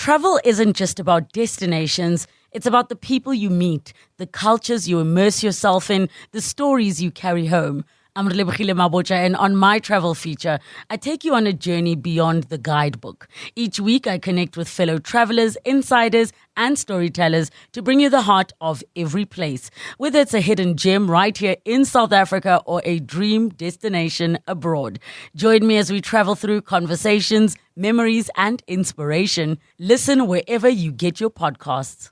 travel isn't just about destinations, it's about the people you meet, the cultures you immerse yourself in, the stories you carry home. I'm Relebogile Mabocha, and on my travel feature, I take you on a journey beyond the guidebook. Each week, I connect with fellow travelers, insiders, and storytellers to bring you the heart of every place. Whether it's a hidden gem right here in South Africa or a dream destination abroad. Join me as we travel through conversations, memories, and inspiration. Listen wherever you get your podcasts.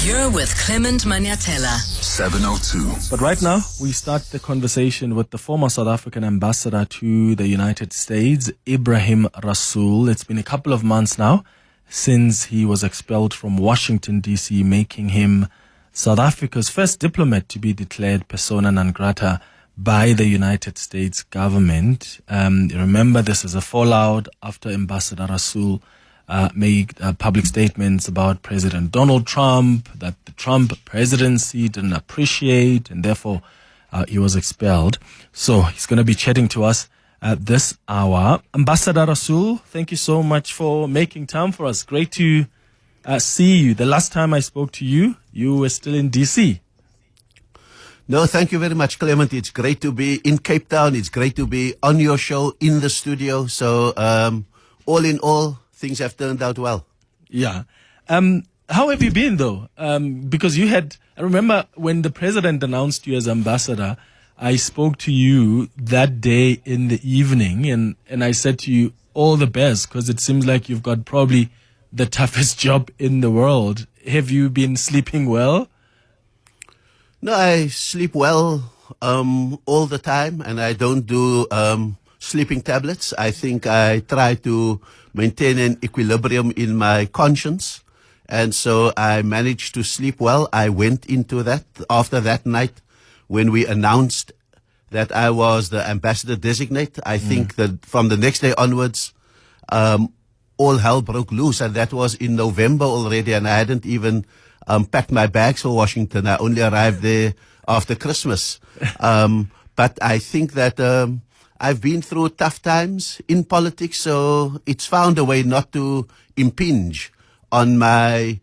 You're with Clement Manyathela. 702. But right now, we start the conversation with the former South African ambassador to the United States, Ebrahim Rasool. It's been a couple of months now since he was expelled from Washington, D.C., making him South Africa's first diplomat to be declared persona non grata by the United States government. Remember, this is a fallout after Ambassador Rasool made public statements about President Donald Trump that the Trump presidency didn't appreciate, and therefore he was expelled. So he's going to be chatting to us at this hour. Ambassador Rasool, thank you so much for making time for us. Great to see you. The last time I spoke to you, you were still in D.C. No, thank you very much, Clement. It's great to be in Cape Town. It's great to be on your show in the studio. So all in all, things have turned out well. Yeah. How have you been, though? Because I remember when the president announced you as ambassador, I spoke to you that day in the evening, and I said to you, all the best, because it seems like you've got probably the toughest job in the world. Have you been sleeping well? No, I sleep well all the time, and I don't do sleeping tablets. I think I try to maintain an equilibrium in my conscience. And so I managed to sleep well. I went into that after that night when we announced that I was the ambassador designate. I think that from the next day onwards, all hell broke loose. And that was in November already. And I hadn't even packed my bags for Washington. I only arrived there after Christmas. But I think that I've been through tough times in politics, so it's found a way not to impinge on my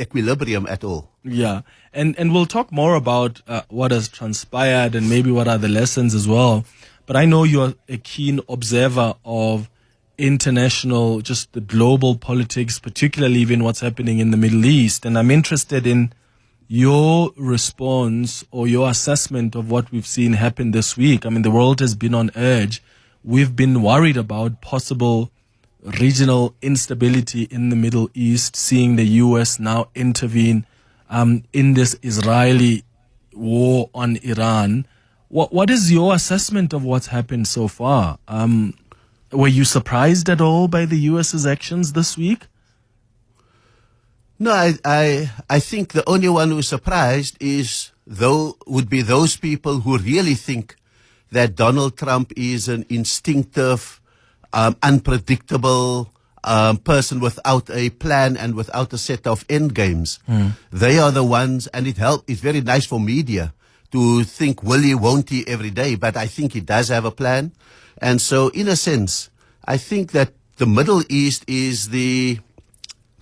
equilibrium at all. Yeah, and we'll talk more about what has transpired and maybe what are the lessons as well. But I know you're a keen observer of international, just the global politics, particularly even what's happening in the Middle East. And I'm interested in your response or your assessment of what we've seen happen this week. I mean, the world has been on edge. We've been worried about possible regional instability in the Middle East, seeing the U.S. now intervene in this Israeli war on Iran. What is your assessment of what's happened so far? Were you surprised at all by the U.S.'s actions this week? No, I think the only one who's surprised would be those people who really think that Donald Trump is an instinctive, unpredictable person without a plan and without a set of end games. They are the ones, and it's very nice for media to think will he, won't he every day, but I think he does have a plan. And so in a sense, I think that the Middle East is the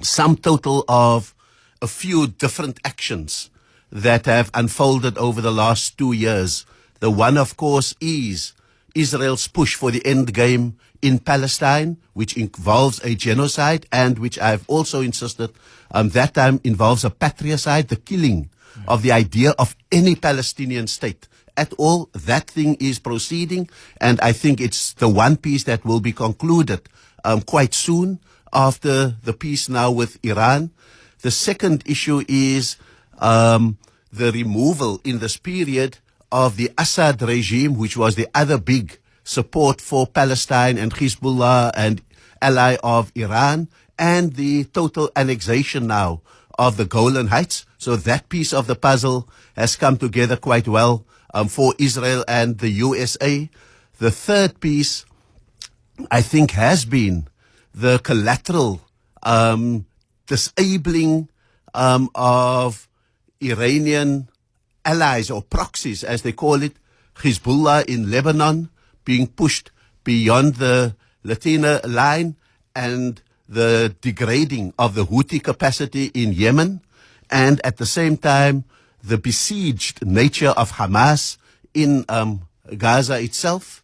sum total of a few different actions that have unfolded over the last 2 years. The one, of course, is Israel's push for the end game in Palestine, which involves a genocide and which I've also insisted that time involves a patricide, the killing of the idea of any Palestinian state at all. That thing is proceeding, and I think it's the one piece that will be concluded quite soon after the peace now with Iran. The second issue is the removal in this period of the Assad regime, which was the other big support for Palestine and Hezbollah and ally of Iran, and the total annexation now of the Golan Heights. So that piece of the puzzle has come together quite well for Israel and the USA. The third piece, I think, has been the collateral disabling of Iranian allies or proxies, as they call it, Hezbollah in Lebanon, being pushed beyond the Latina line, and the degrading of the Houthi capacity in Yemen, and at the same time, the besieged nature of Hamas in Gaza itself.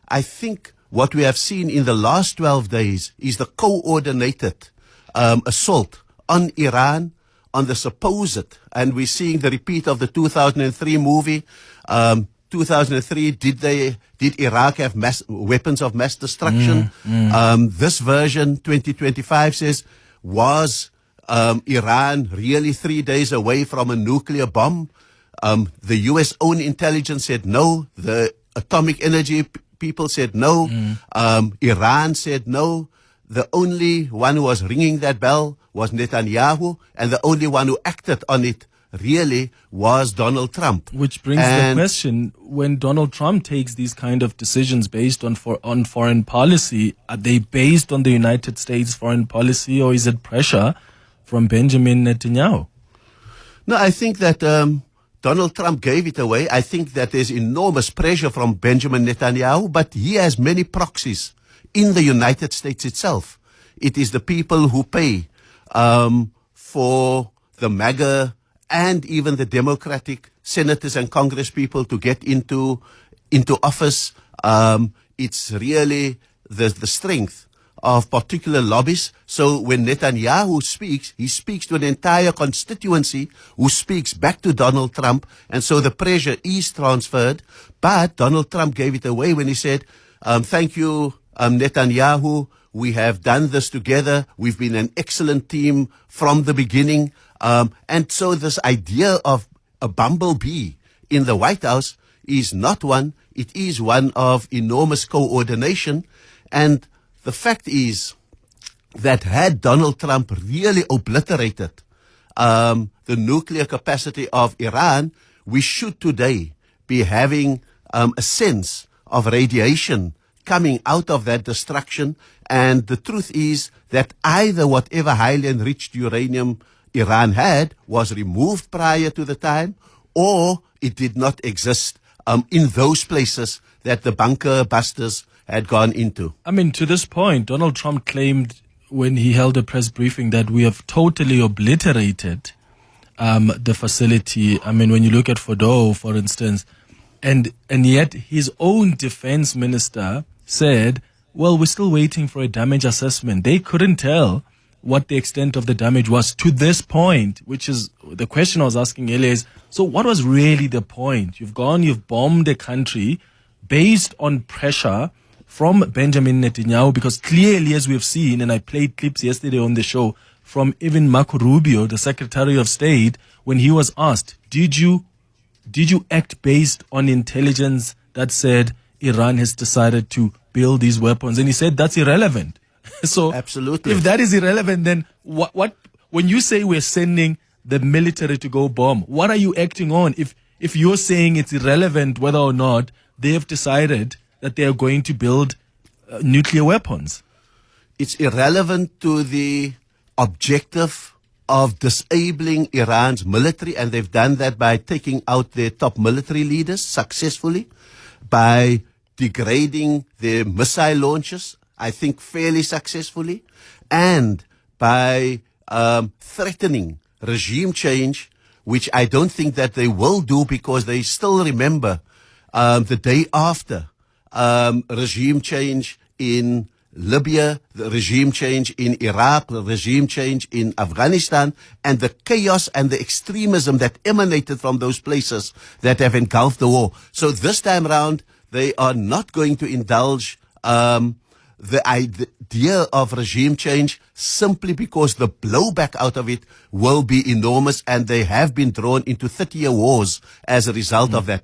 I think what we have seen in the last 12 days is the coordinated assault on Iran, on the supposed, and we're seeing the repeat of the 2003 movie. 2003, did Iraq have weapons of mass destruction? This version, 2025, says, was Iran really 3 days away from a nuclear bomb? The U.S. own intelligence said no. The atomic energy people said no. Iran said no. The only one who was ringing that bell was Netanyahu, and the only one who acted on it really was Donald Trump. Which brings the question, when Donald Trump takes these kind of decisions based on foreign policy, are they based on the United States foreign policy, or is it pressure from Benjamin Netanyahu? No, I think that Donald Trump gave it away. I think that there's enormous pressure from Benjamin Netanyahu, but he has many proxies in the United States itself. It is the people who pay for the MAGA and even the Democratic senators and Congress people to get into office. It's really the strength of particular lobbies. So when Netanyahu speaks, he speaks to an entire constituency who speaks back to Donald Trump. And so the pressure is transferred. But Donald Trump gave it away when he said, thank you, Netanyahu. We have done this together. We've been an excellent team from the beginning. And so this idea of a bumblebee in the White House is not one. It is one of enormous coordination. And the fact is that had Donald Trump really obliterated the nuclear capacity of Iran, we should today be having a sense of radiation coming out of that destruction. And the truth is that either whatever highly enriched uranium Iran had was removed prior to the time, or it did not exist in those places that the bunker busters had gone into. I mean, to this point, Donald Trump claimed when he held a press briefing that we have totally obliterated the facility. I mean, when you look at Fordow, for instance, and yet his own defense minister said, well, we're still waiting for a damage assessment. They couldn't tell what the extent of the damage was to this point, which is the question I was asking earlier is, so what was really the point? You've bombed a country based on pressure from Benjamin Netanyahu, because clearly, as we've seen, and I played clips yesterday on the show from even Marco Rubio, the Secretary of State, when he was asked, did you act based on intelligence that said Iran has decided to build these weapons? And he said that's irrelevant. So absolutely, if that is irrelevant, then what when you say we're sending the military to go bomb, what are you acting on? If you're saying it's irrelevant whether or not they have decided that they are going to build nuclear weapons. It's irrelevant to the objective of disabling Iran's military, and they've done that by taking out their top military leaders successfully, by degrading their missile launches, I think fairly successfully, and by threatening regime change, which I don't think that they will do, because they still remember the day after regime change in Libya, the regime change in Iraq, the regime change in Afghanistan, and the chaos and the extremism that emanated from those places that have engulfed the war. So this time around, they are not going to indulge the idea of regime change, simply because the blowback out of it will be enormous, and they have been drawn into 30-year wars as a result of that.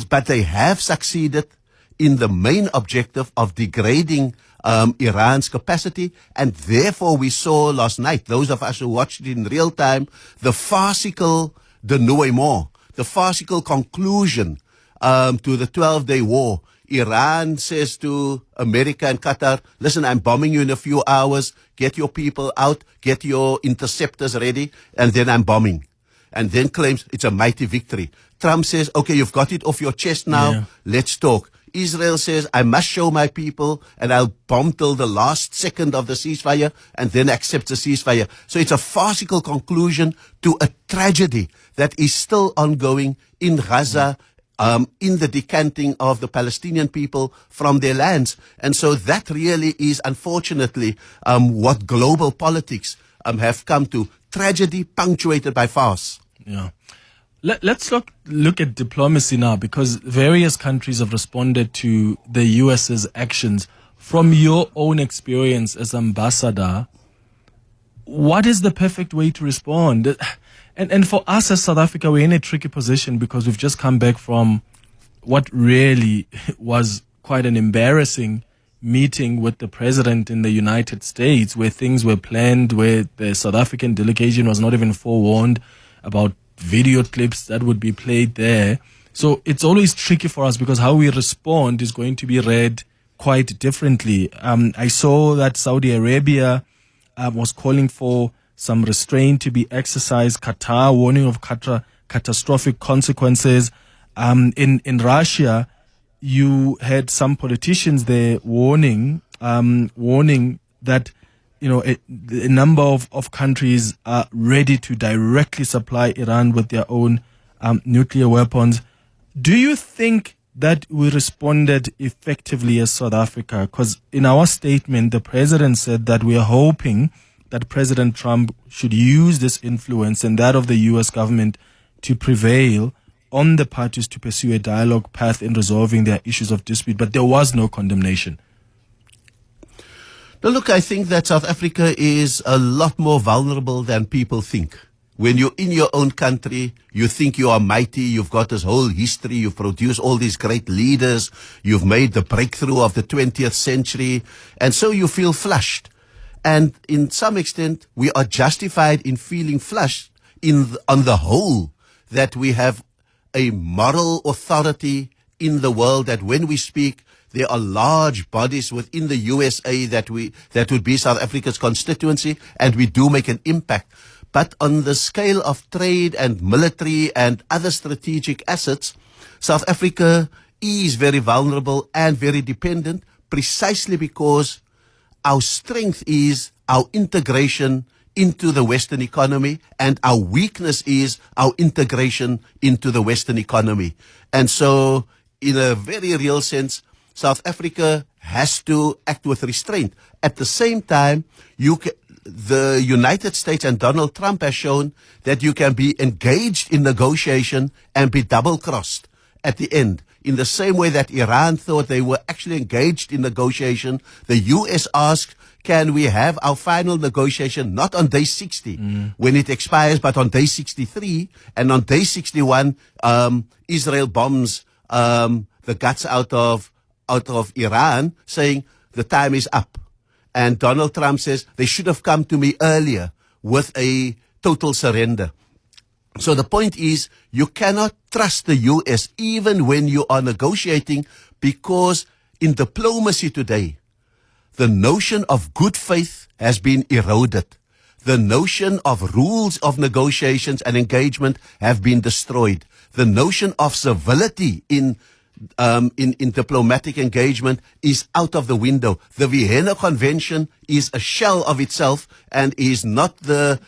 But they have succeeded in the main objective of degrading Iran's capacity, and therefore we saw last night, those of us who watched it in real time, the farcical denouement, the farcical conclusion to the 12-day war. Iran says to America and Qatar, listen, I'm bombing you in a few hours, get your people out, get your interceptors ready, and then I'm bombing. And then claims it's a mighty victory. Trump says, okay, you've got it off your chest now, let's talk. Israel says, I must show my people and I'll bomb till the last second of the ceasefire and then accept the ceasefire. So it's a farcical conclusion to a tragedy that is still ongoing in Gaza, in the decanting of the Palestinian people from their lands. And so that really is, unfortunately, what global politics have come to. Tragedy punctuated by farce. Yeah. Let's look at diplomacy now, because various countries have responded to the US's actions. From your own experience as ambassador, what is the perfect way to respond? And for us as South Africa, we're in a tricky position because we've just come back from what really was quite an embarrassing meeting with the president in the United States, where things were planned, where the South African delegation was not even forewarned about video clips that would be played there. So it's always tricky for us because how we respond is going to be read quite differently. I saw that Saudi Arabia was calling for some restraint to be exercised. Qatar warning of catastrophic consequences. In Russia, you had some politicians there warning that a number of countries are ready to directly supply Iran with their own nuclear weapons. Do you think that we responded effectively as South Africa? Because in our statement, the president said that we are hoping that President Trump should use this influence and that of the U.S. government to prevail on the parties to pursue a dialogue path in resolving their issues of dispute. But there was no condemnation. Now, look, I think that South Africa is a lot more vulnerable than people think. When you're in your own country, you think you are mighty, you've got this whole history, you've produced all these great leaders, you've made the breakthrough of the 20th century, and so you feel flushed. And in some extent, we are justified in feeling flushed on the whole, that we have a moral authority in the world, that when we speak, there are large bodies within the USA that would be South Africa's constituency, and we do make an impact. But on the scale of trade and military and other strategic assets, South Africa is very vulnerable and very dependent, precisely because our strength is our integration into the Western economy, and our weakness is our integration into the Western economy. And so, in a very real sense, South Africa has to act with restraint. At the same time, the United States and Donald Trump has shown that you can be engaged in negotiation and be double-crossed at the end. In the same way that Iran thought they were actually engaged in negotiation, the U.S. asked, can we have our final negotiation not on day 60 when it expires, but on day 63? And on day 61, Israel bombs the guts out of Iran, saying the time is up. And Donald Trump says they should have come to me earlier with a total surrender. So the point is, you cannot trust the U.S. even when you are negotiating, because in diplomacy today, the notion of good faith has been eroded. The notion of rules of negotiations and engagement have been destroyed. The notion of civility in diplomatic engagement is out of the window. The Vienna Convention is a shell of itself and is not the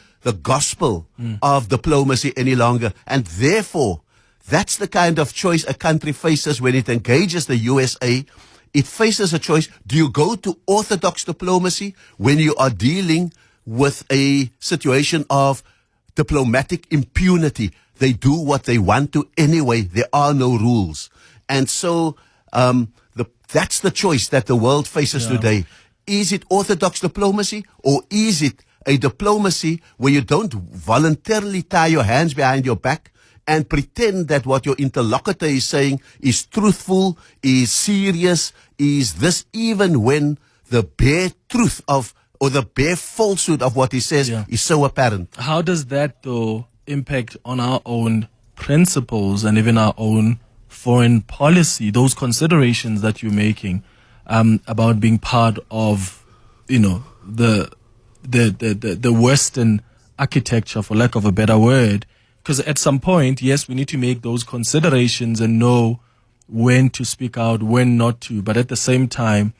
gospel of diplomacy any longer. And therefore, that's the kind of choice a country faces when it engages the USA. It faces a choice. Do you go to orthodox diplomacy when you are dealing with a situation of diplomatic impunity? They do what they want to anyway. There are no rules. And so that's the choice that the world faces today. Is it orthodox diplomacy, or is it a diplomacy where you don't voluntarily tie your hands behind your back and pretend that what your interlocutor is saying is truthful, is serious, is this, even when the bare truth of, or the bare falsehood of what he says is so apparent? How does that, though, impact on our own principles and even our own foreign policy, those considerations that you're making about being part of, the Western architecture, for lack of a better word? Because at some point, yes, we need to make those considerations and know when to speak out, when not to. But at the same time,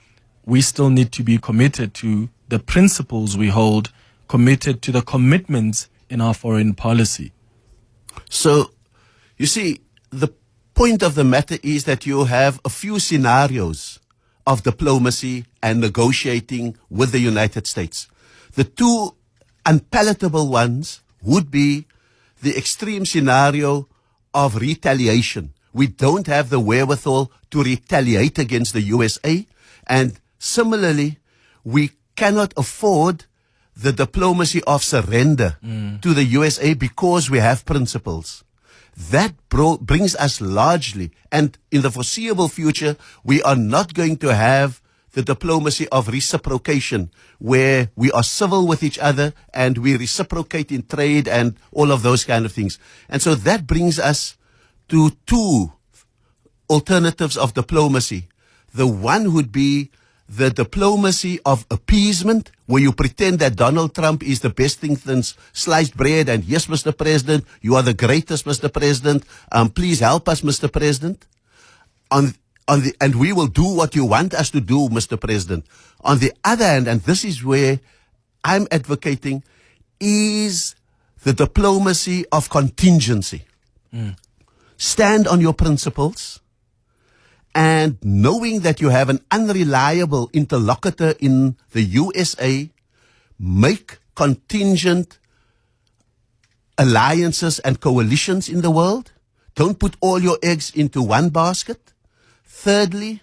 we still need to be committed to the principles we hold, committed to the commitments in our foreign policy. So, you see, the point of the matter is that you have a few scenarios of diplomacy and negotiating with the United States. The two unpalatable ones would be the extreme scenario of retaliation. We don't have the wherewithal to retaliate against the USA, and similarly, we cannot afford the diplomacy of surrender to the USA because we have principles. That brings us largely, and in the foreseeable future, we are not going to have the diplomacy of reciprocation, where we are civil with each other and we reciprocate in trade and all of those kind of things. And so that brings us to two alternatives of diplomacy. The one would be the diplomacy of appeasement, where you pretend that Donald Trump is the best thing since sliced bread, and yes, Mr. President, you are the greatest, Mr. President. Please help us, Mr. President. And we will do what you want us to do, Mr. President. On the other hand, and this is where I'm advocating, is the diplomacy of contingency. Stand on your principles, and knowing that you have an unreliable interlocutor in the USA, make contingent alliances and coalitions in the world. Don't put all your eggs into one basket. Thirdly,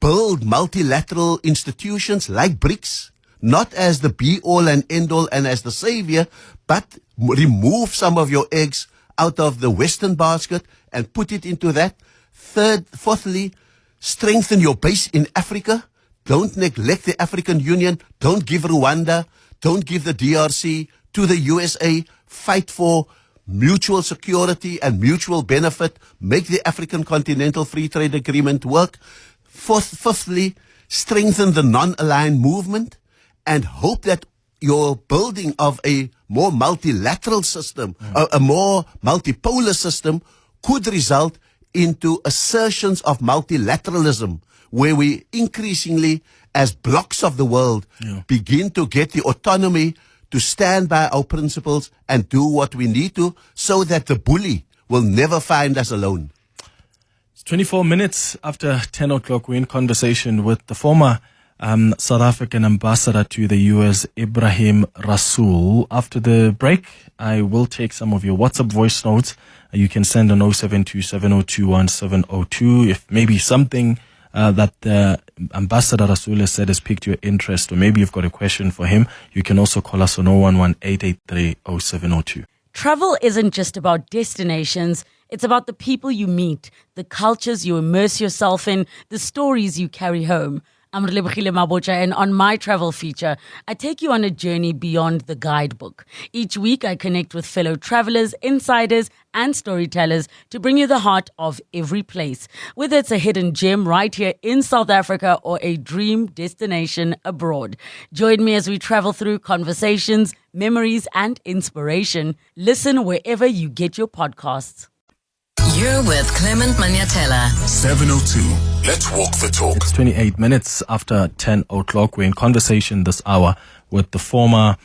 build multilateral institutions like BRICS, not as the be-all and end-all and as the savior, but remove some of your eggs out of the Western basket and put it into that. Fourthly, strengthen your base in Africa. Don't neglect the African Union. Don't give Rwanda. Don't give the DRC to the USA. Fight for mutual security and mutual benefit. Make the African Continental Free Trade Agreement work. Fifthly, strengthen the non-aligned movement and hope that your building of a more multilateral system, a more multipolar system, could result into assertions of multilateralism, where we increasingly, as blocks of the world, begin to get the autonomy to stand by our principles and do what we need to, so that the bully will never find us alone. It's 24 minutes after 10 o'clock. We're in conversation with the former South African ambassador to the US, Ebrahim Rasool. After the break, I will take some of your WhatsApp voice notes. You can send on 0727021702 if maybe something that Ambassador Rasool has said has piqued your interest, or maybe you've got a question for him. You can also call us on 011-883-0702. Travel isn't just about destinations. It's about the people you meet, the cultures you immerse yourself in, the stories you carry home. I'm Relebogile Mabotja, and on my travel feature, I take you on a journey beyond the guidebook. Each week, I connect with fellow travelers, insiders, and storytellers to bring you the heart of every place, whether it's a hidden gem right here in South Africa or a dream destination abroad. Join me as we travel through conversations, memories, and inspiration. Listen wherever you get your podcasts. You're with Clement Manyathela. 702. Let's walk the talk. It's 28 minutes after 10 o'clock. We're in conversation this hour with the former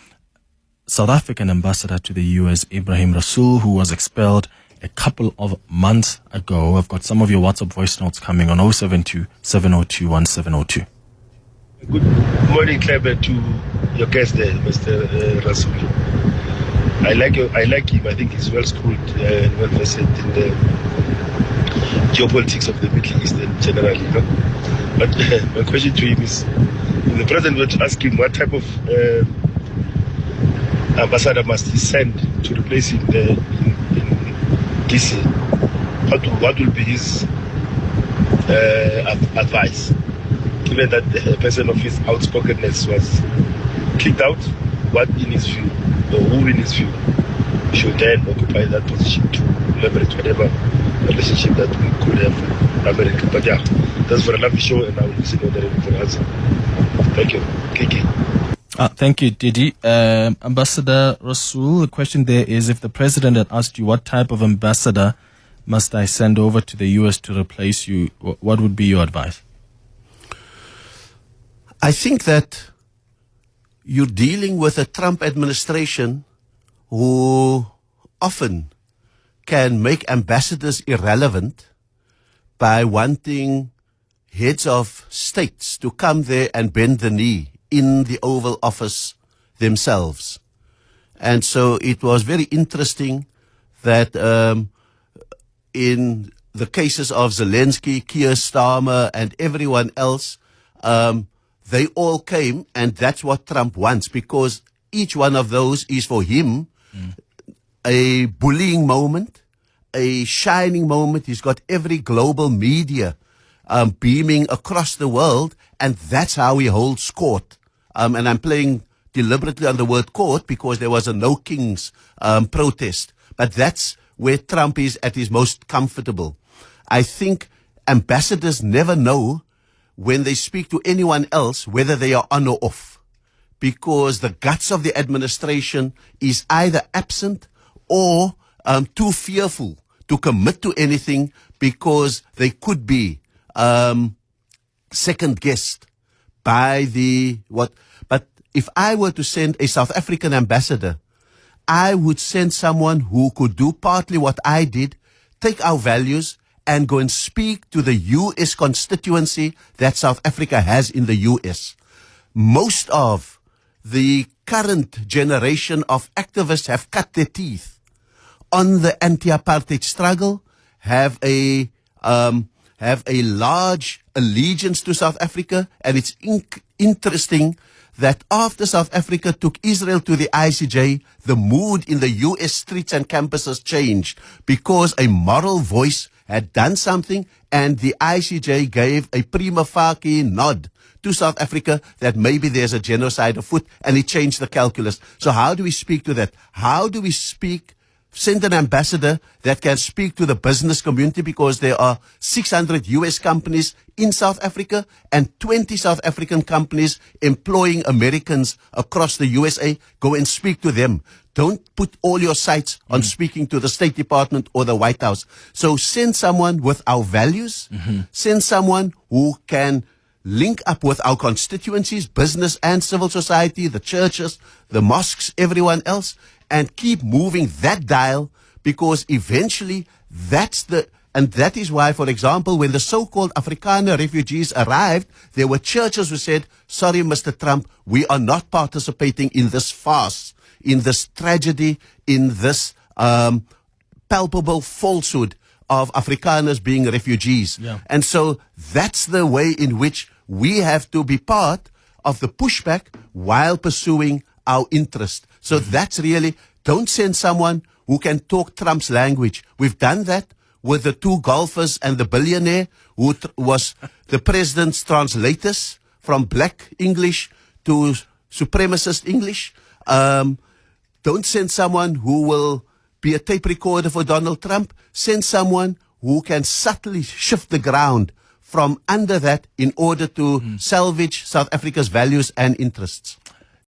South African ambassador to the US, Ebrahim Rasool, who was expelled a couple of months ago. I've got some of your WhatsApp voice notes coming on 072-702-1702. Good morning, Clement, to your guest there, Mr. Rasool. I like him. I think he's well schooled and well versed in the geopolitics of the Middle East in general, you know. But my question to him is, the president would ask him what type of ambassador must he send to replace him there in DC? What will be his advice, given that the person of his outspokenness was kicked out? What, in his view, or who in his view, should then occupy that position to leverage whatever relationship that we could have with America? But yeah, that's for another show, and I will listen to the answer. Thank you. Kiki. Thank you, Didi. Ambassador Rasool, the question there is, if the president had asked you what type of ambassador must I send over to the US to replace you? What would be your advice? I think that you're dealing with a Trump administration who often can make ambassadors irrelevant by wanting heads of states to come there and bend the knee in the Oval Office themselves. And so it was very interesting that in the cases of Zelensky, Keir Starmer, and everyone else, they all came, and that's what Trump wants, because each one of those is for him a bullying moment, a shining moment. He's got every global media beaming across the world, and that's how he holds court. And I'm playing deliberately on the word court because there was a no kings protest. But that's where Trump is at his most comfortable. I think ambassadors never know when they speak to anyone else whether they are on or off, because the guts of the administration is either absent or too fearful to commit to anything because they could be second guessed by the what. But if I were to send a South African ambassador, I would send someone who could do partly what I did, take our values and go and speak to the U.S. constituency that South Africa has in the U.S. Most of the current generation of activists have cut their teeth on the anti-apartheid struggle, have a large allegiance to South Africa, and it's interesting that after South Africa took Israel to the ICJ, the mood in the U.S. streets and campuses changed because a moral voice had done something, and the ICJ gave a prima facie nod to South Africa that maybe there's a genocide afoot, and it changed the calculus. So how do we speak to that? How do we send an ambassador that can speak to the business community, because there are 600 U.S. companies in South Africa and 20 South African companies employing Americans across the USA. Go and speak to them. Don't put all your sights on speaking to the State Department or the White House. So send someone with our values, send someone who can link up with our constituencies, business and civil society, the churches, the mosques, everyone else, and keep moving that dial, because eventually that is why, for example, when the so-called Afrikaner refugees arrived, there were churches who said, sorry, Mr. Trump, we are not participating in this farce, in this tragedy, in this palpable falsehood of Afrikaners being refugees. Yeah. And so that's the way in which we have to be part of the pushback while pursuing our interest. So that's really, don't send someone who can talk Trump's language. We've done that with the two golfers and the billionaire who was the president's translators from black English to supremacist English. Don't send someone who will be a tape recorder for Donald Trump. Send someone who can subtly shift the ground from under that in order to salvage South Africa's values and interests.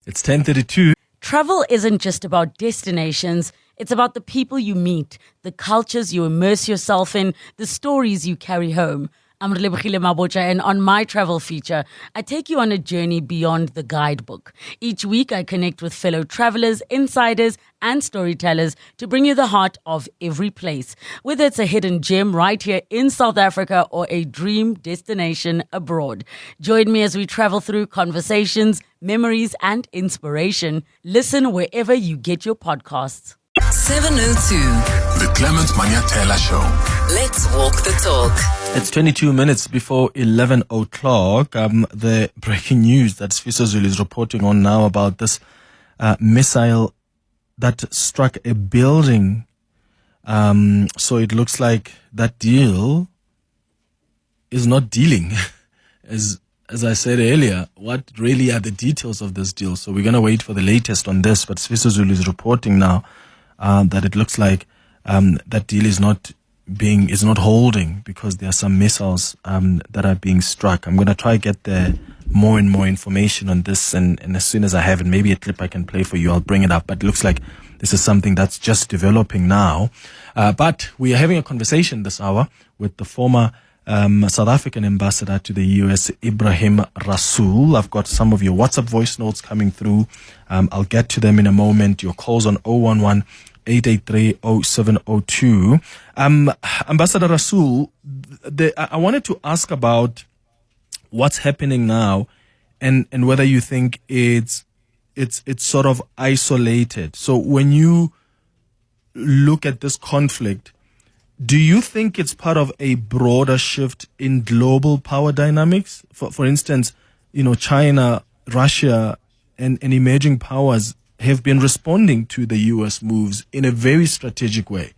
It's 10:32. Travel isn't just about destinations. It's about the people you meet, the cultures you immerse yourself in, the stories you carry home. I'm Relebogile Mabotja, and on my travel feature, I take you on a journey beyond the guidebook. Each week, I connect with fellow travelers, insiders, and storytellers to bring you the heart of every place. Whether it's a hidden gem right here in South Africa or a dream destination abroad. Join me as we travel through conversations, memories, and inspiration. Listen wherever you get your podcasts. 702. The Clement Manyathela Show. Let's walk the talk. It's 22 minutes before 11 o'clock. The breaking news that Sfiso Zulu is reporting on now about this missile that struck a building. So it looks like that deal is not dealing. As I said earlier, what really are the details of this deal? So we're going to wait for the latest on this. But Sfiso Zulu is reporting now that it looks like that deal is not holding because there are some missiles that are being struck. I'm going to try to get the more and more information on this. And as soon as I have it, maybe a clip I can play for you, I'll bring it up. But it looks like this is something that's just developing now. But we are having a conversation this hour with the former South African ambassador to the US, Ebrahim Rasool. I've got some of your WhatsApp voice notes coming through. I'll get to them in a moment. Your calls on 011-883-0702. Ambassador Rasool, I wanted to ask about what's happening now and whether you think it's sort of isolated. So when you look at this conflict, do you think it's part of a broader shift in global power dynamics? For instance, China, Russia, and emerging powers have been responding to the U.S. moves in a very strategic way.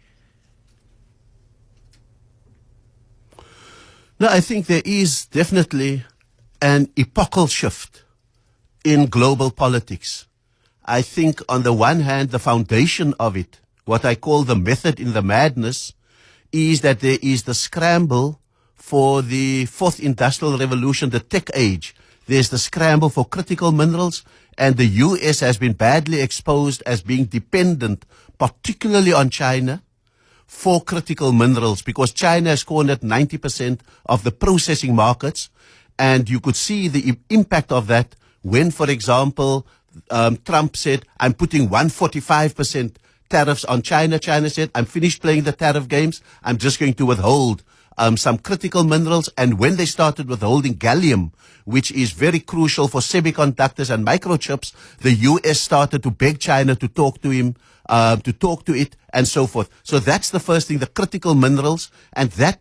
No, I think there is definitely an epochal shift in global politics. I think on the one hand, the foundation of it, what I call the method in the madness, is that there is the scramble for the fourth industrial revolution, the tech age. There's the scramble for critical minerals, and the U.S. has been badly exposed as being dependent, particularly on China, for critical minerals, because China has cornered 90% of the processing markets, and you could see the impact of that when, for example, Trump said, I'm putting 145% tariffs on China. China said, I'm finished playing the tariff games. I'm just going to withhold some critical minerals. And when they started withholding gallium, which is very crucial for semiconductors and microchips, the U.S. started to beg China to talk to him, to talk to it, and so forth. So that's the first thing, the critical minerals. And that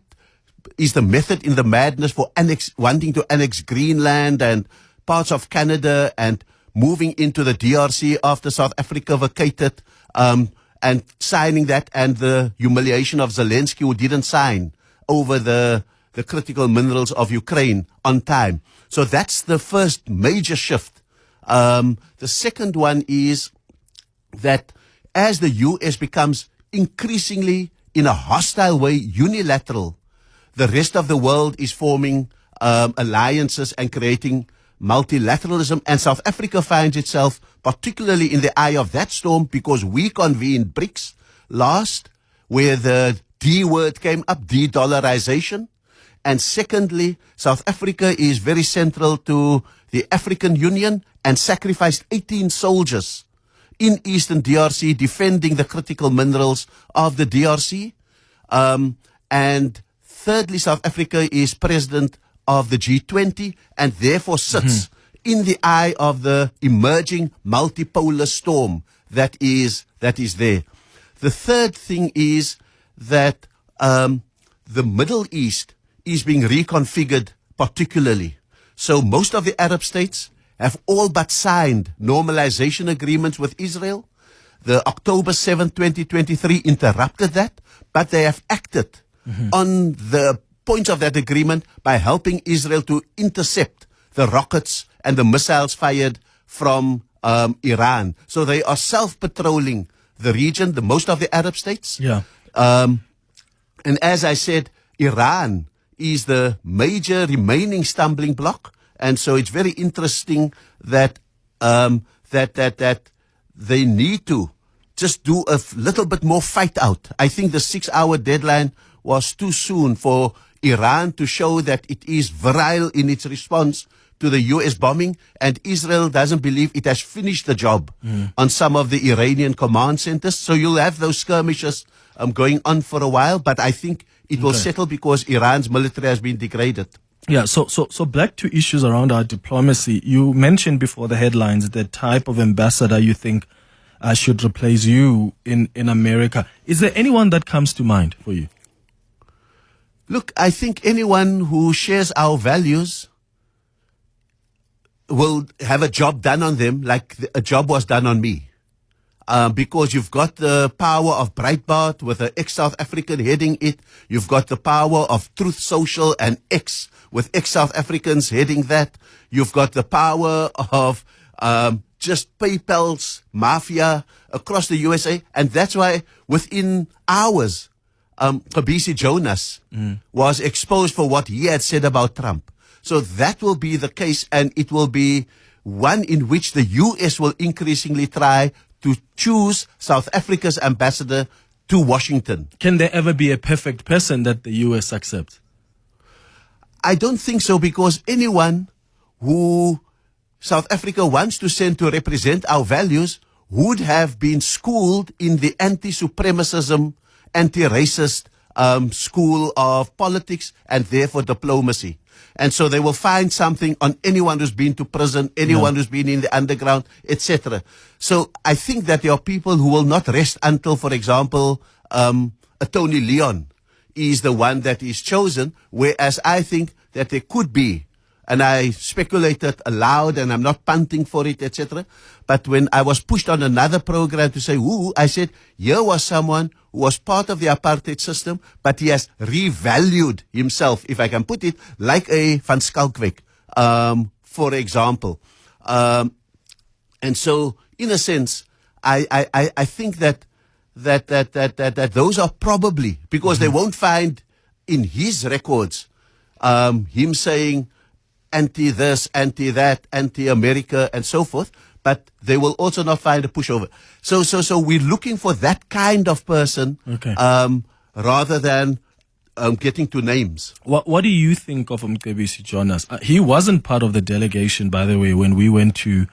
is the method in the madness for wanting to annex Greenland and parts of Canada and moving into the DRC after South Africa vacated, and signing that, and the humiliation of Zelensky, who didn't sign over the critical minerals of Ukraine on time. So that's the first major shift. The second one is that as the U.S. becomes increasingly, in a hostile way, unilateral, the rest of the world is forming alliances and creating multilateralism, and South Africa finds itself particularly in the eye of that storm because we convened BRICS last, where the D word came up, de-dollarization. And secondly, South Africa is very central to the African Union and sacrificed 18 soldiers in Eastern DRC defending the critical minerals of the DRC. And thirdly, South Africa is president of the G20 and therefore sits in the eye of the emerging multipolar storm that is there. The third thing is that the Middle East is being reconfigured particularly. So most of the Arab states have all but signed normalization agreements with Israel. The October 7, 2023 interrupted that, but they have acted on the points of that agreement by helping Israel to intercept the rockets and the missiles fired from Iran. So they are self-patrolling the region, the most of the Arab states. Yeah. And as I said, Iran is the major remaining stumbling block. And so it's very interesting that that they need to just do a little bit more fight out. I think the 6-hour deadline was too soon for Iran to show that it is virile in its response to the U.S. bombing, and Israel doesn't believe it has finished the job on some of the Iranian command centers. So you'll have those skirmishes going on for a while, but I think it will settle because Iran's military has been degraded. Yeah, so back to issues around our diplomacy. You mentioned before the headlines the type of ambassador you think should replace you in America. Is there anyone that comes to mind for you? Look, I think anyone who shares our values will have a job done on them like a job was done on me. Because you've got the power of Breitbart with an ex-South African heading it. You've got the power of Truth Social and X with ex-South Africans heading that. You've got the power of just PayPal's mafia across the USA. And that's why within hours, Fabisi Jonas was exposed for what he had said about Trump. So that will be the case, and it will be one in which the US will increasingly try to choose South Africa's ambassador to Washington. Can there ever be a perfect person that the US accepts? I don't think so, because anyone who South Africa wants to send to represent our values would have been schooled in the anti-supremacism, anti-racist school of politics and therefore diplomacy. And so they will find something on anyone who's been to prison, anyone who's been in the underground, etc. So I think that there are people who will not rest until, for example, a Tony Leon is the one that is chosen, whereas I think that there could be, and I speculated aloud and I'm not punting for it, etc. But when I was pushed on another program to say, I said, here was someone who was part of the apartheid system, but he has revalued himself, if I can put it, like a Van Schalkwyk, for example. And so, in a sense, I think that those are probably, because they won't find in his records him saying anti this, anti that, anti America, and so forth. But they will also not find a pushover. So we're looking for that kind of person, rather than getting to names. What do you think of Mcebisi Jonas? He wasn't part of the delegation, by the way, when we went to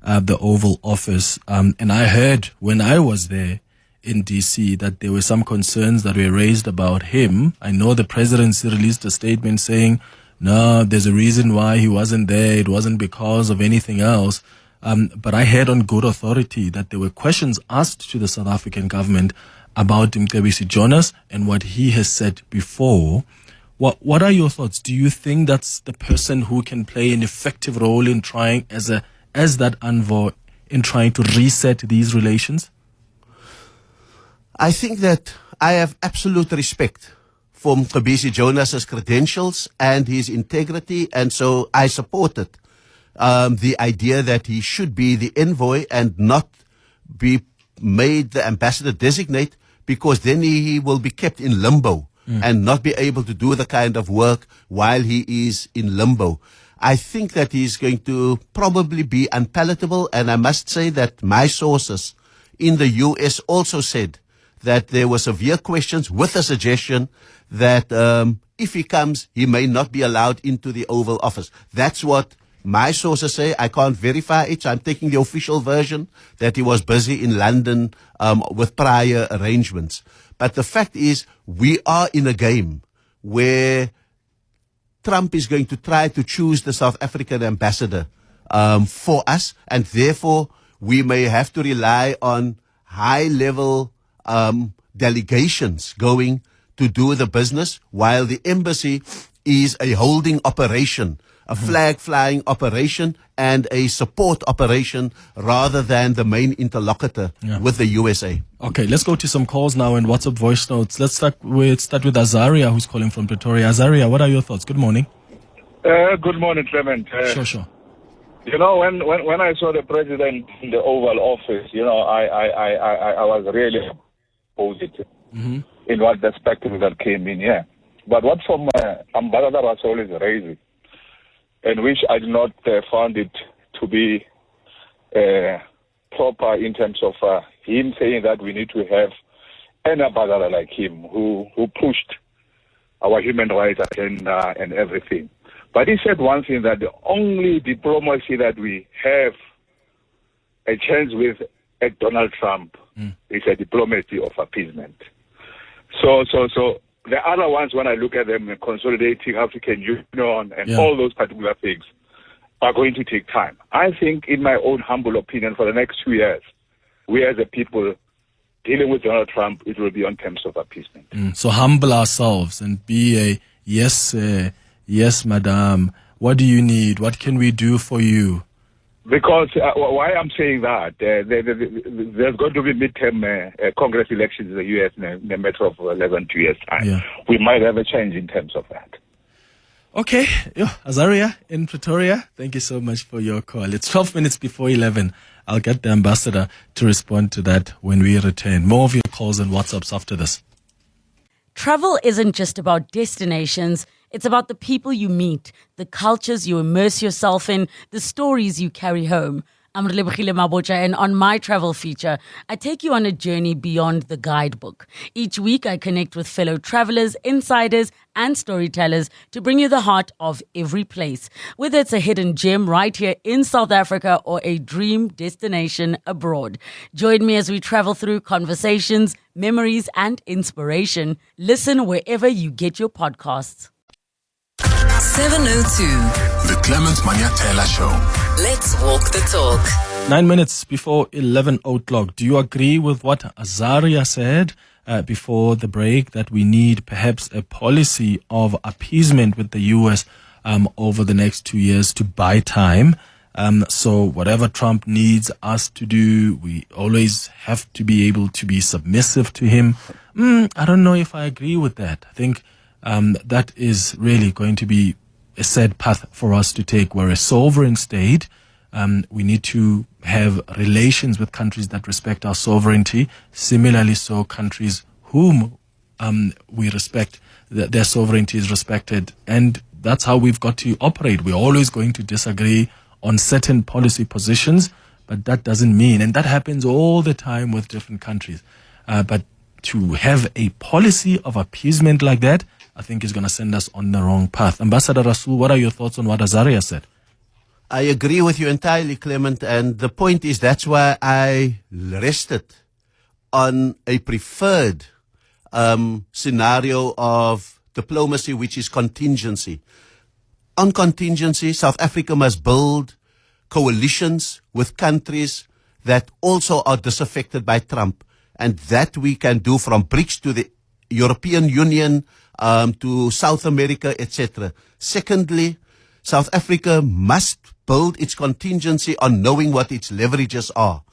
the Oval Office. And I heard when I was there in DC that there were some concerns that were raised about him. I know the presidency released a statement saying, no, there's a reason why he wasn't there. It wasn't because of anything else. But I heard on good authority that there were questions asked to the South African government about Mcebisi Jonas and what he has said before. What are your thoughts? Do you think that's the person who can play an effective role in trying as that envoy in trying to reset these relations? I think that I have absolute respect for Mcebisi Jonas's credentials and his integrity, and so I supported the idea that he should be the envoy and not be made the ambassador designate, because then he will be kept in limbo and not be able to do the kind of work while he is in limbo. I think that he's going to probably be unpalatable, and I must say that my sources in the US also said that there were severe questions with a suggestion that if he comes, he may not be allowed into the Oval Office. That's what my sources say. I can't verify it, so I'm taking the official version that he was busy in London with prior arrangements. But the fact is, we are in a game where Trump is going to try to choose the South African ambassador for us, and therefore we may have to rely on high-level delegations going to do the business, while the embassy is a holding operation, a flag-flying operation, and a support operation rather than the main interlocutor with the USA. Okay, let's go to some calls now and WhatsApp voice notes. Let's start with Azaria, who's calling from Pretoria. Azaria, what are your thoughts? Good morning. Good morning, Clement. Sure. You know, when I saw the president in the Oval Office, you know, I was really positive in what the spectacle that came in here. But what from Ambassador Rasool is raising, and which I did not found it to be proper in terms of him saying that we need to have an ambassador like him who pushed our human rights agenda and everything. But he said one thing, that the only diplomacy that we have a chance with at Donald Trump is a diplomacy of appeasement. So the other ones, when I look at them, consolidating African Union and all those particular things, are going to take time. I think, in my own humble opinion, for the next 2 years, we as a people dealing with Donald Trump, it will be on terms of appeasement. So humble ourselves and be a yes, madam. What do you need? What can we do for you? Because why I'm saying that, there's going to be midterm Congress elections in the U.S. in a matter of 2 years' time. Yeah. We might have a change in terms of that. Okay. Azaria in Pretoria, thank you so much for your call. It's 12 minutes before 11. I'll get the ambassador to respond to that when we return. More of your calls and WhatsApps after this. Travel isn't just about destinations. It's about the people you meet, the cultures you immerse yourself in, the stories you carry home. I'm Ebrahim Rasool, and on my travel feature, I take you on a journey beyond the guidebook. Each week, I connect with fellow travelers, insiders, and storytellers to bring you the heart of every place. Whether it's a hidden gem right here in South Africa or a dream destination abroad. Join me as we travel through conversations, memories, and inspiration. Listen wherever you get your podcasts. 702. The Clement Manyathela Show. Let's walk the talk. 9 minutes before 11 o'clock. Do you agree with what Azaria said before the break, that we need perhaps a policy of appeasement with the U.S. Over the next 2 years to buy time? So whatever Trump needs us to do, we always have to be able to be submissive to him. I don't know if I agree with that. I think that is really going to be a sad path for us to take. We're a sovereign state. We need to have relations with countries that respect our sovereignty. Similarly, so countries whom we respect, their sovereignty is respected. And that's how we've got to operate. We're always going to disagree on certain policy positions, but that doesn't mean, and that happens all the time with different countries. But to have a policy of appeasement like that, I think is going to send us on the wrong path. Ambassador Rasool, what are your thoughts on what Azaria said? I agree with you entirely, Clement, and the point is that's why I rested on a preferred scenario of diplomacy, which is contingency. On contingency, South Africa must build coalitions with countries that also are disaffected by Trump, and that we can do from BRICS to the European Union, to South America, etc. Secondly, South Africa must build its contingency on knowing what its leverages are.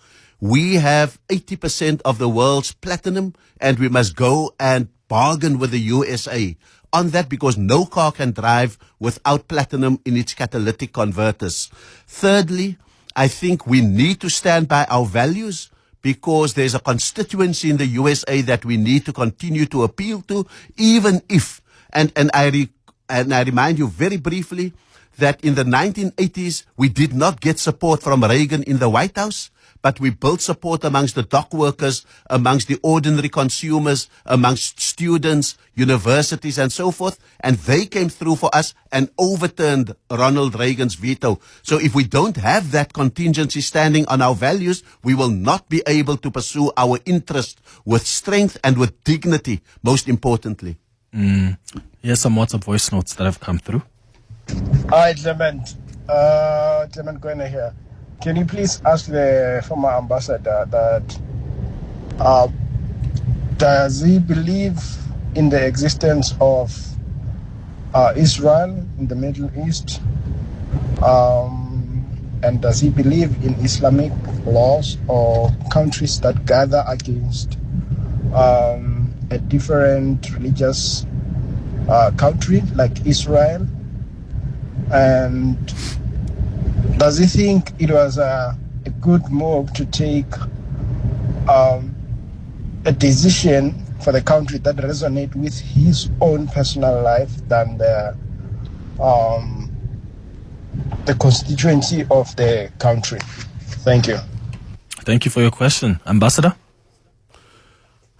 We have 80% of the world's platinum, and we must go and bargain with the USA on that, because no car can drive without platinum in its catalytic converters. Thirdly, I think we need to stand by our values, because there's a constituency in the USA that we need to continue to appeal to, even if, and I remind you very briefly that in the 1980s, we did not get support from Reagan in the White House, but we built support amongst the dock workers, amongst the ordinary consumers, amongst students, universities, and so forth. And they came through for us and overturned Ronald Reagan's veto. So if we don't have that contingency standing on our values, we will not be able to pursue our interest with strength and with dignity, most importantly. Here's some WhatsApp voice notes that have come through. Hi, Clement. Clement Gwena here. Can you please ask the former ambassador that does he believe in the existence of Israel in the Middle East? And does he believe in Islamic laws or countries that gather against a different religious country like Israel? And does he think it was a good move to take a decision for the country that resonate with his own personal life than the constituency of the country? Thank you. Thank you for your question. Ambassador?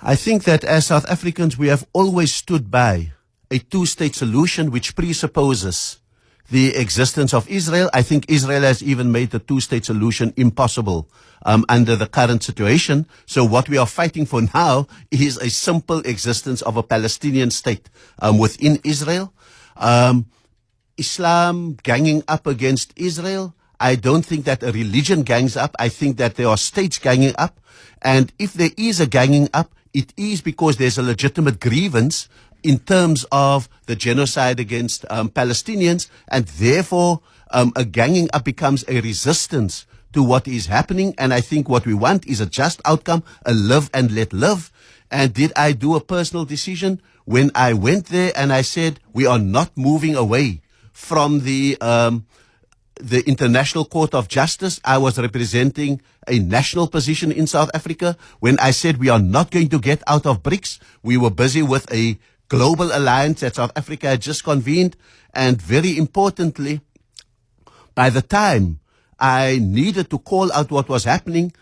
I think that as South Africans, we have always stood by a two-state solution which presupposes the existence of Israel. I think Israel has even made the two-state solution impossible under the current situation. So what we are fighting for now is a simple existence of a Palestinian state within Israel. Islam ganging up against Israel, I don't think that a religion gangs up. I think that there are states ganging up. And if there is a ganging up, it is because there's a legitimate grievance in terms of the genocide against Palestinians, and therefore a ganging up becomes a resistance to what is happening. And I think what we want is a just outcome, a live and let live. And did I do a personal decision when I went there and I said we are not moving away from the International Court of Justice? I was representing a national position in South Africa. When I said we are not going to get out of BRICS, we were busy with a global alliance that South Africa had just convened. And very importantly, by the time I needed to call out what was happening,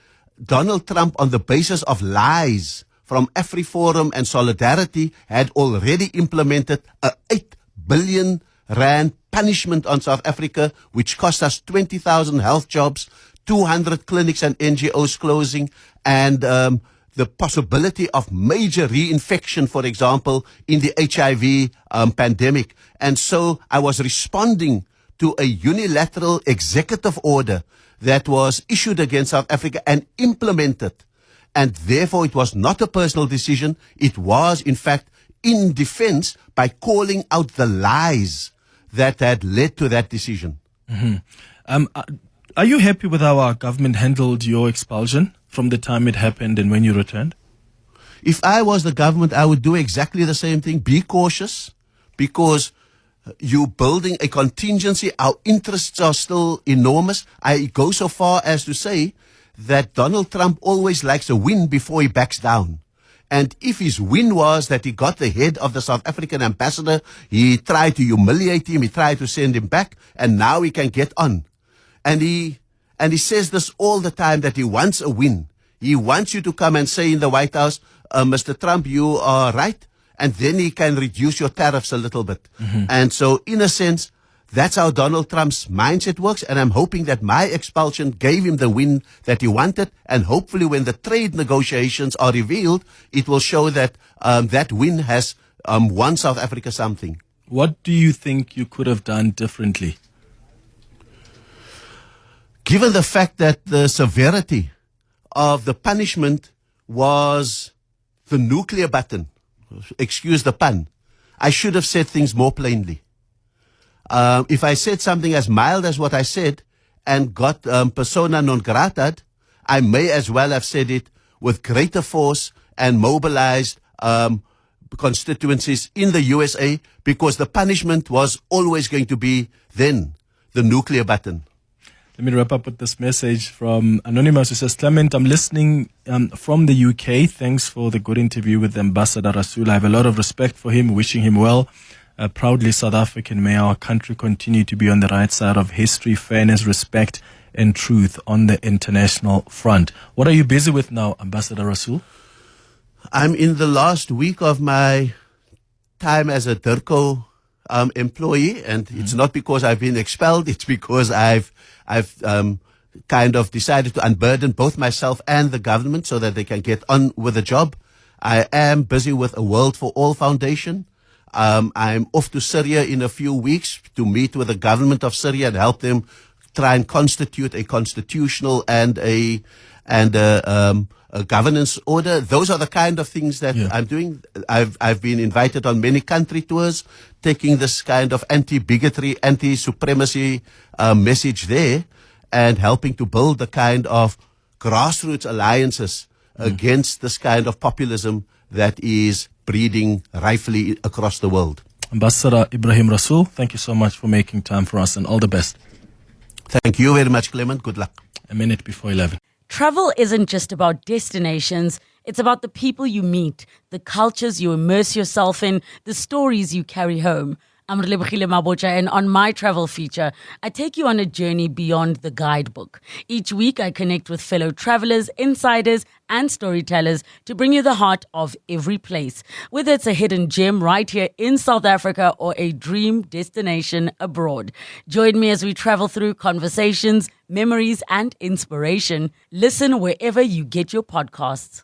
Donald Trump, on the basis of lies from AfriForum and Solidarity, had already implemented a 8 billion rand punishment on South Africa, which cost us 20,000 health jobs, 200 clinics and NGOs closing, and the possibility of major reinfection, for example, in the HIV pandemic. And so I was responding to a unilateral executive order that was issued against South Africa and implemented. And therefore, it was not a personal decision. It was, in fact, in defense by calling out the lies that had led to that decision. Are you happy with how our government handled your expulsion from the time it happened and when you returned? If I was the government, I would do exactly the same thing. Be cautious, because you're building a contingency. Our interests are still enormous. I go so far as to say that Donald Trump always likes a win before he backs down. And if his win was that he got the head of the South African ambassador, he tried to humiliate him, he tried to send him back, and now he can get on. And he says this all the time, that he wants a win. He wants you to come and say in the White House, Mr. Trump, you are right. And then he can reduce your tariffs a little bit. And so, in a sense, that's how Donald Trump's mindset works. And I'm hoping that my expulsion gave him the win that he wanted. And hopefully when the trade negotiations are revealed, it will show that that win has won South Africa something. What do you think you could have done differently? Given the fact that the severity of the punishment was the nuclear button, excuse the pun, I should have said things more plainly. If I said something as mild as what I said and got persona non grata, I may as well have said it with greater force and mobilized constituencies in the USA, because the punishment was always going to be then the nuclear button. Let me wrap up with this message from Anonymous, who says, Clement, I'm listening from the UK. Thanks for the good interview with Ambassador Rasool. I have a lot of respect for him, wishing him well. Proudly South African, may our country continue to be on the right side of history, fairness, respect, and truth on the international front. What are you busy with now, Ambassador Rasool? I'm in the last week of my time as a DIRCO employee, and it's not because I've been expelled, it's because I've kind of decided to unburden both myself and the government so that they can get on with the job. I am busy with a World for All Foundation. I'm off to Syria in a few weeks to meet with the government of Syria and help them try and constitute a constitutional and a governance order. Those are the kind of things that I'm doing. I've been invited on many country tours, taking this kind of anti-bigotry, anti-supremacy message there, and helping to build the kind of grassroots alliances against this kind of populism that is breeding rightfully across the world. Ambassador Ebrahim Rasool, thank you so much for making time for us, and all the best. Thank you very much, Clement. Good luck. A minute before 11. Travel isn't just about destinations. It's about the people you meet, the cultures you immerse yourself in, the stories you carry home. I'm Ebrahim Rasool, and on my travel feature, I take you on a journey beyond the guidebook. Each week, I connect with fellow travelers, insiders, and storytellers to bring you the heart of every place. Whether it's a hidden gem right here in South Africa or a dream destination abroad. Join me as we travel through conversations, memories, and inspiration. Listen wherever you get your podcasts.